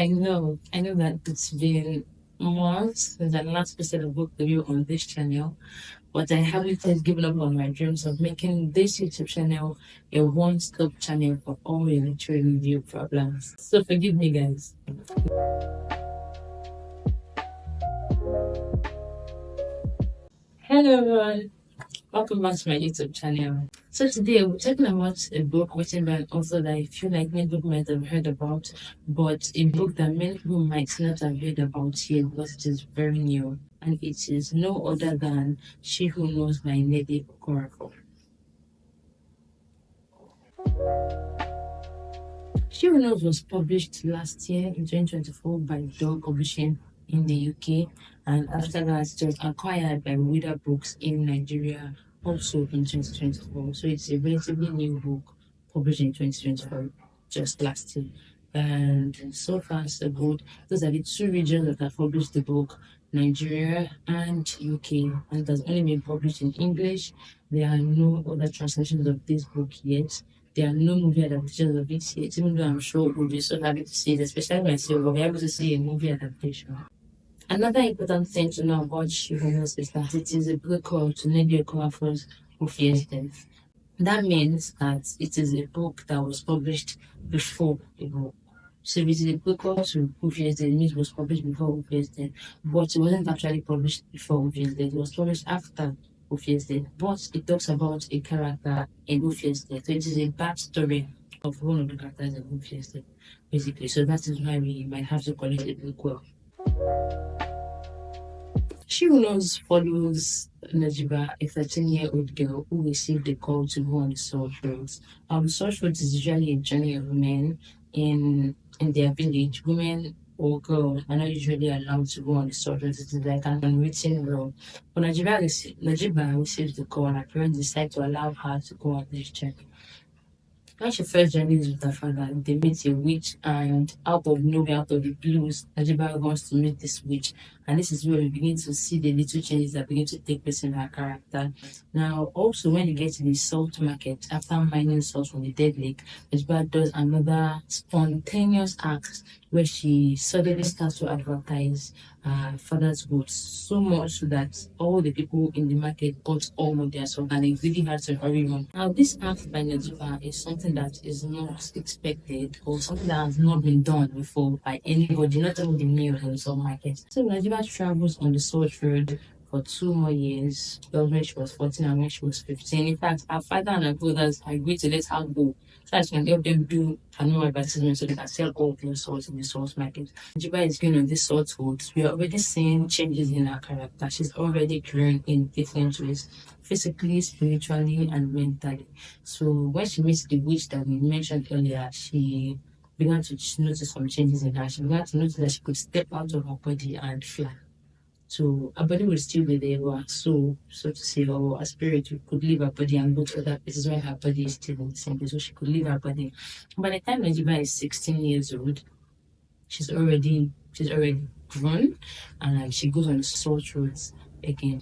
I know that it's been months since I last posted a book review on this channel, but I haven't yet given up on my dreams of making this YouTube channel a one-stop channel for all your literary review problems. So forgive me, guys. Hello, everyone. Welcome back to my YouTube channel. So today we're talking about a book written by an author that I feel like many people might have heard about, but a book that many people might not have heard about yet because it is very new. And it is no other than She Who Knows by Nnedi Okorafor. She Who Knows was published last year in 2024 by Dog Publishing in the UK, and after that it was acquired by Wida Books in Nigeria also in 2024. So it's a relatively new book published in 2024, just last year. And so far so good. Those are the two regions that have published the book, Nigeria and UK, and it has only been published in English. There are no other translations of this book yet. There are no movie adaptations of it yet, even though I'm sure we'll be so happy to see it, especially myself, we'll be able to see a movie adaptation. Another important thing to know about She Who Knows is that it is a prequel to Nnedi Okorafor's Who Fears Death. That means that it is a book that was published before the book. So if it is a prequel to Who Fears Death, it means it was published before Who Fears Death, but it wasn't actually published before Who Fears Death. It was published after Who Fears Death, but it talks about a character in Who Fears Death. So it is a backstory of one of the characters in Who Fears Death, basically. So that is why we might have to call it a prequel. She Who Knows follows Najiba, a 13-year-old girl who received a call to go on the Salt Roads. The Salt Roads is usually a journey of men in their village. Women or girls are not usually allowed to go on the Salt Roads. It is like an unwritten rule. But Najiba receives the call, and her parents decide to allow her to go on this journey. When she first journeys with her father, they meet a witch, and out of nowhere, out of the blues, Najiba wants to meet this witch. And this is where we begin to see the little changes that begin to take place in her character. Now, also, when you get to the salt market, after mining salt from the dead lake, Najiba does another spontaneous act where she suddenly starts to advertise her father's goods, so much so that all the people in the market got all of their salt, and they really had to hurry on. Now, this act by Najiba is something that is not expected, or something that has not been done before by anybody, not even the males in the salt market. So Najiba travels on the salt road for 2 more years. That was when she was 14 and when she was 15. In fact, her father and her brothers agreed to let her go so that she can help them do a normal advertisement so they can sell all their salt in the salt market. Najiba is going on this salt road. We are already seeing changes in her character. She's already growing in different ways, physically, spiritually, and mentally. So when she meets the witch that we mentioned earlier, she began to notice some changes in her. She began to notice that she could step out of her body and fly. So her body will still be there, but so to say, or her spirit could leave her body and go to other places where her body is still in the same place. So she could leave her body. By the time Najiba is 16 years old, she's already grown, and she goes on the salt roads again.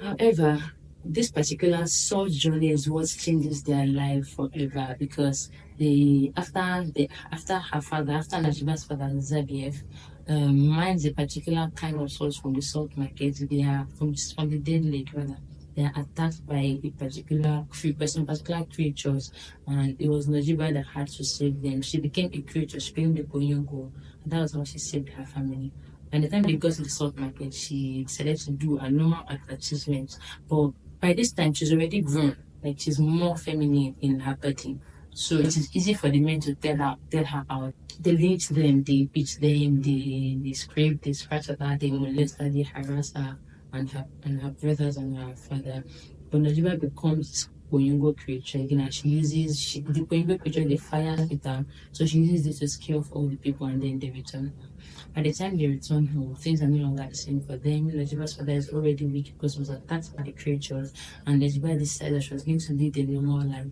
However, this particular salt journey is what changes their life forever, because after Najiba's father Zabiev mines a particular kind of salt from the salt market. They are from the dead lake rather. They are attacked by a particular creatures, and it was Najiba that had to save them. She became a creature, she became the Boyongo, and that was how she saved her family. By the time they got to the salt market, she decided to do a normal advertisement. But by this time, she's already grown. Like, she's more feminine in her body. So it is easy for the men to tell her out. They lynch them, they beat them, they scrape, they scratch at her, they molest her, they harass her and her brothers and her father. But Najiba becomes Boyongo creature again, and the Boyongo creature, they fire with her, so she uses this to scare off all the people, and then they return. By the time they return home, things are no longer the same for them. Najiba's father is already weak because he was attacked by the creatures, and Najiba decided that she was going to lead a normal life,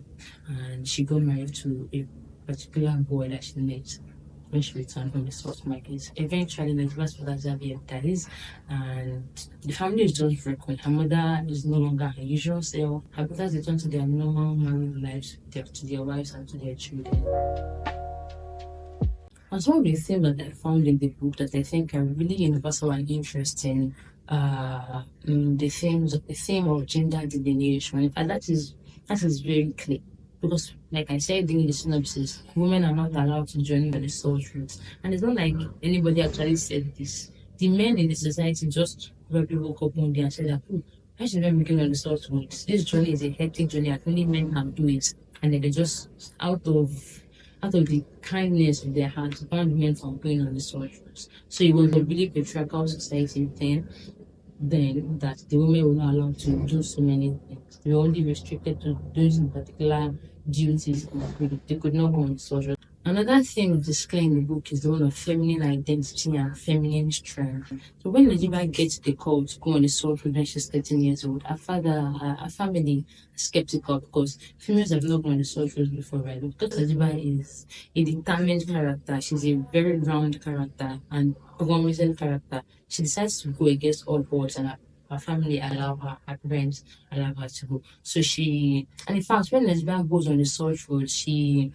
and she got married to a particular boy that she met when she returned from the salt market. Eventually, Najiba's father Xavier dies, and the family is just broken. Her mother is no longer her usual self. Her brothers return to their normal married lives, to their wives and to their children. And some of the themes that I found in the book that I think are really universal and interesting, the theme of gender delineation, and that is very clear. Because, like I said in the synopsis, women are not allowed to join the resource routes. And it's not like anybody actually said this. The men in the society just probably woke up one day and said that, oh, I should not be going on the resource routes. This journey is a hectic journey, and only men can do it. And then they just, out of the kindness of their hearts, banned men from going on the soldiers. So it was a really patriarchal society then that the women were not allowed to do so many things. They were only restricted to those in particular duties and they could not go on the soldiers. Another thing displayed in the book is the one of feminine identity and feminine strength. So when Najiba gets the call to go on the soldier when she's 13 years old, her family is skeptical because females have not gone on the soldiers before, right? Because Najiba is a determined character, she's a very round character and promising character. She decides to go against all odds and her family allow her parents allow her to go. So and in fact, when Lesbian goes on the search road, she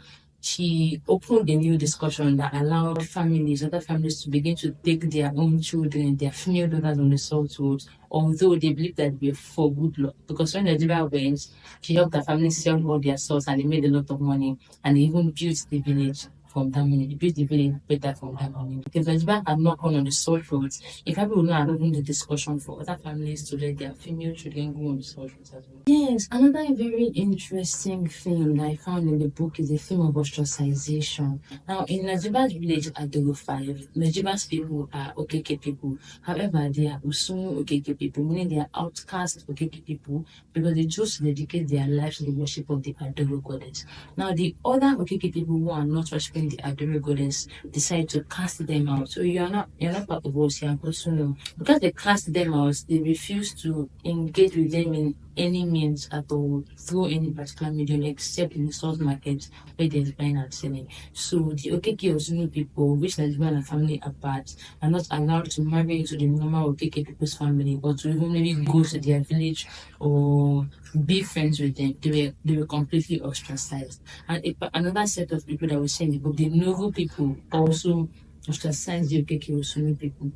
opened a new discussion that allowed other families to begin to take their own children, their female daughters on the salt roads, although they believe that they were for good luck. Because when Nigeria went, she helped her family sell all their salts and they made a lot of money and they even built the village from that money. They built the village better from that money. If Nigeria had not gone on the salt roads, if people would not have opened the discussion for other families to let their female children go on the salt roads as well. Yes, another very interesting thing that I found in the book is the theme of ostracization. Now, in Najiba's village at Dolo 5, Najiba's people are Okeke people. However, they are Usumu Okeke people, meaning they are outcast Okeke people because they chose to dedicate their lives to the worship of the Adoro goddess. Now, the other Okeke people who are not worshiping the Adoro goddess decide to cast them out. So you're not part of us, you're Usumu. Because they cast them out, they refuse to engage with them in any means at all through any particular medium except in the source market where there's buying and selling. So the Okeke Ozunu people, which Nigerian and family apart, are not allowed to marry into the normal Okeke people's family or to even maybe go to their village or be friends with them. They were completely ostracized. And another set of people that we see in the book, the Novo people also ostracized the Okeke Ozunu people.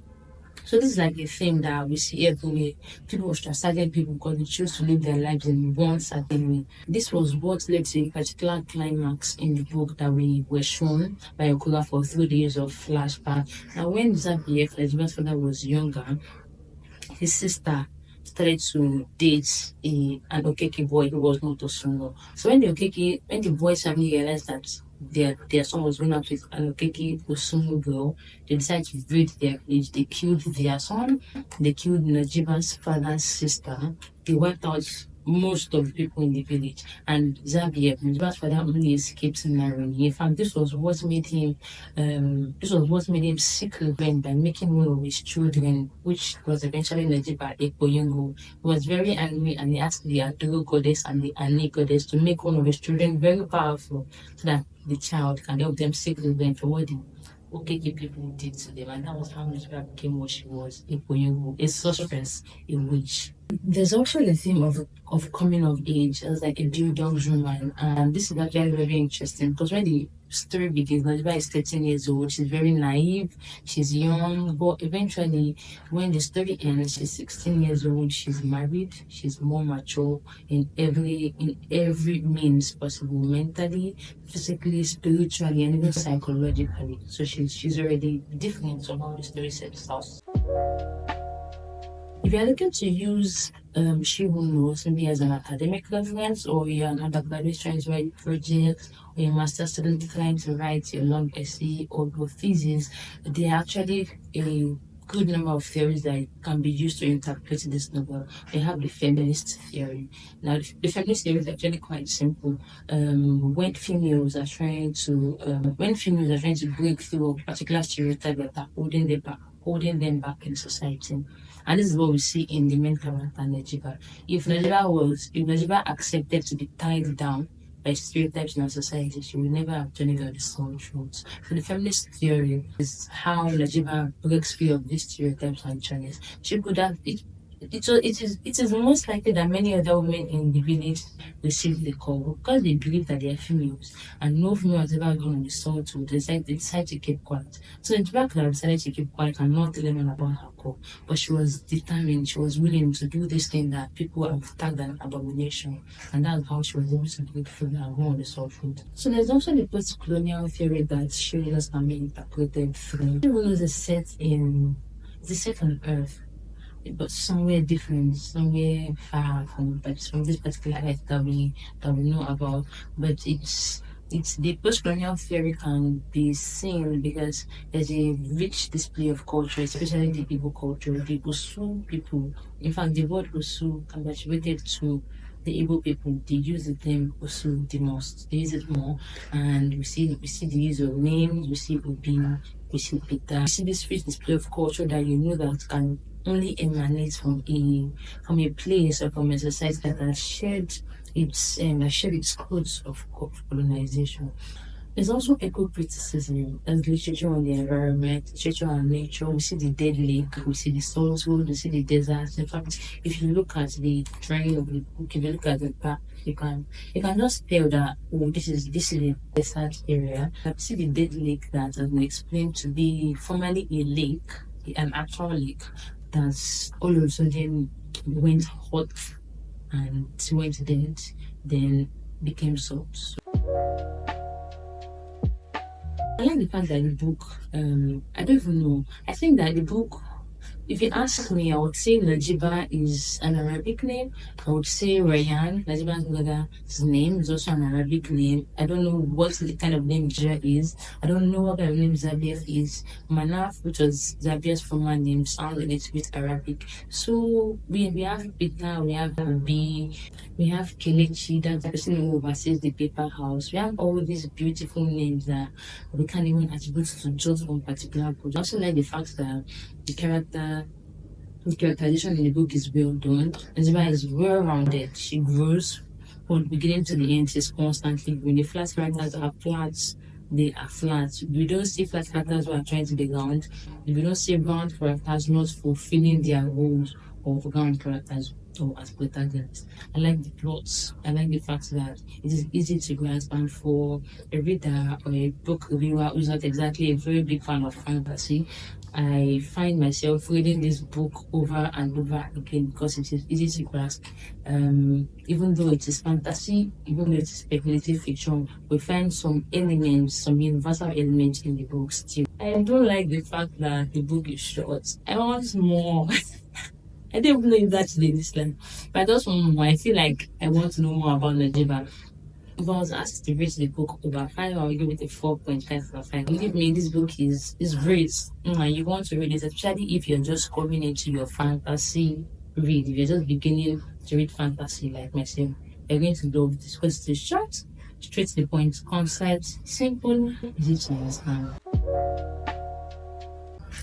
So this is like a thing that we see everywhere. People ostracizing people because they choose to live their lives in one certain way. This was what led to a particular climax in the book that we were shown by Okorafor through the use of flashback. Now when Zabief, Elizabeth's father, was younger, his sister started to date an Okeke boy who was not Osungo. So when the boy's family realized that their son was going out with an Okeke Osungo girl, they decided to raid their village. They killed their son, they killed Najiba's father's sister, they wiped out most of the people in the village. And Zabiev, Najiba's father, only escaped narrowly. In fact, this was what made him seek revenge by making one of his children, which was eventually Najiba Ekoyungu. He was very angry and he asked the Adoro goddess and the Ani goddess to make one of his children very powerful so that the child can help them seek revenge for what the Okeke people did to them. And that was how Najiba became what she was, Ekoyungu, a sorceress, a witch. There's also the theme of coming of age as like a dog woman, and this is actually very interesting because when the story begins, Najiba is 13 years old. She's very naive. She's young, but eventually, when the story ends, she's 16 years old. She's married. She's more mature in every means possible, mentally, physically, spiritually, and even psychologically. So she's already different from how the story sets out. If you're looking to use She Who Knows maybe as an academic reference, or you're an undergraduate trying to write projects, or a master's student trying to write a long essay or your thesis, there are actually a good number of theories that can be used to interpret this novel. They have the feminist theory. Now, the feminist theory is actually quite simple. When females are trying to break through a particular stereotype that are holding them back in society. And this is what we see in the main character, Nejiba. If Nejiba accepted to be tied down by stereotypes in our society, she would never have journeyed on the soul truth. So the feminist theory is how Najiba breaks free of these stereotypes and journeys. She could have it is most likely that many other women in the village received the call because they believe that they are females and no female has ever gone on the soul to decide to keep quiet. So Nnedi could have decided to keep quiet and not tell anyone about her call. But she was determined, she was willing to do this thing that people have tagged an abomination. And that's how she was able to break through and go on the soul food. So there's also the post-colonial theory that shivers can be interpreted through. Shivers is set on Earth, but somewhere different, somewhere far from this particular earth that we know about. But it's the post-colonial theory can be seen because there's a rich display of culture, especially the Igbo culture. The Osu people, in fact, the word Osu can be attributed to the Igbo people. They use the term Osu the most. They use it more, and we see the use of names. We see Obi, we see Peter. We see this rich display of culture that you know that can only emanates from a place or from a society that has shared its codes of colonization. There's also eco-criticism. There's literature on the environment, literature on nature. We see the dead lake, we see the saltwood, we see the deserts. In fact, if you look at the drawing of the book, if you look at the map, you can just tell that this is a desert area. You see the dead lake that has been explained to be formerly a lake, an actual lake that all of a sudden went hot and went dead, then became salt. I like the fact that the book, I don't even know. I think that the book, if you ask me, I would say Najiba is an Arabic name. I would say Rayan, Najiba's brother's name, is also an Arabic name. I don't know what the kind of name Jia is. I don't know what kind of name Zabias is. Manaf, which was Zabia's former name, sounds a little bit Arabic. So we have Peter, we have Obi, we have Kelechi, that's the person who oversees the paper house. We have all these beautiful names that we can't even attribute to just one particular book. I also like the fact that the characterization in the book is well done. Elizabeth is well rounded. She grows from the beginning to the end. She's constantly growing. The flat characters are flat. They are flat. We don't see flat characters who are trying to be round. We don't see round characters not fulfilling their roles of round characters or as protagonists. I like the plots. I like the fact that it is easy to grasp, and for a reader or a book reviewer who's not exactly a very big fan of fantasy, I find myself reading this book over and over again because it is easy to grasp. Even though it is fantasy, even though it is speculative fiction, we find some elements, some universal elements in the book still. I don't like the fact that the book is short. I want more. I don't even know if that's the Islam, but I just want more. I feel like I want to know more about Nigeria. If I was asked to rate the book over five, I would give it a 4.5 over 5. Believe me, this book is great. You want to read it, especially if you're just coming into your fantasy read. If you're just beginning to read fantasy like myself, you're going to love this because it's short, straight to the point, concise, simple, easy to understand.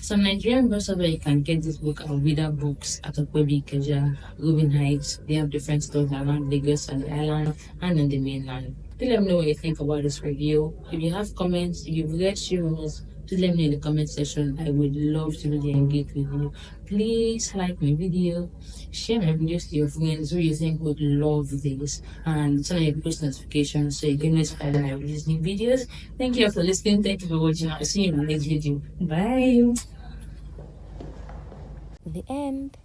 Some Nigerian books where you can get this book are Reader Books at Okwebi, Ikeja, Rubin Heights. They have different stores around Lagos and the island and on the mainland. Do let me know what you think about this review. If you have comments, if you've read Shiro's, please let me know in the comment section. I would love to really engage with you. Please like my video, share my videos to your friends who you think would love this, and turn on your post notifications so you get notified when I release new videos. Thank you for listening. Thank you for watching. I'll see you in the next video. Bye. The end.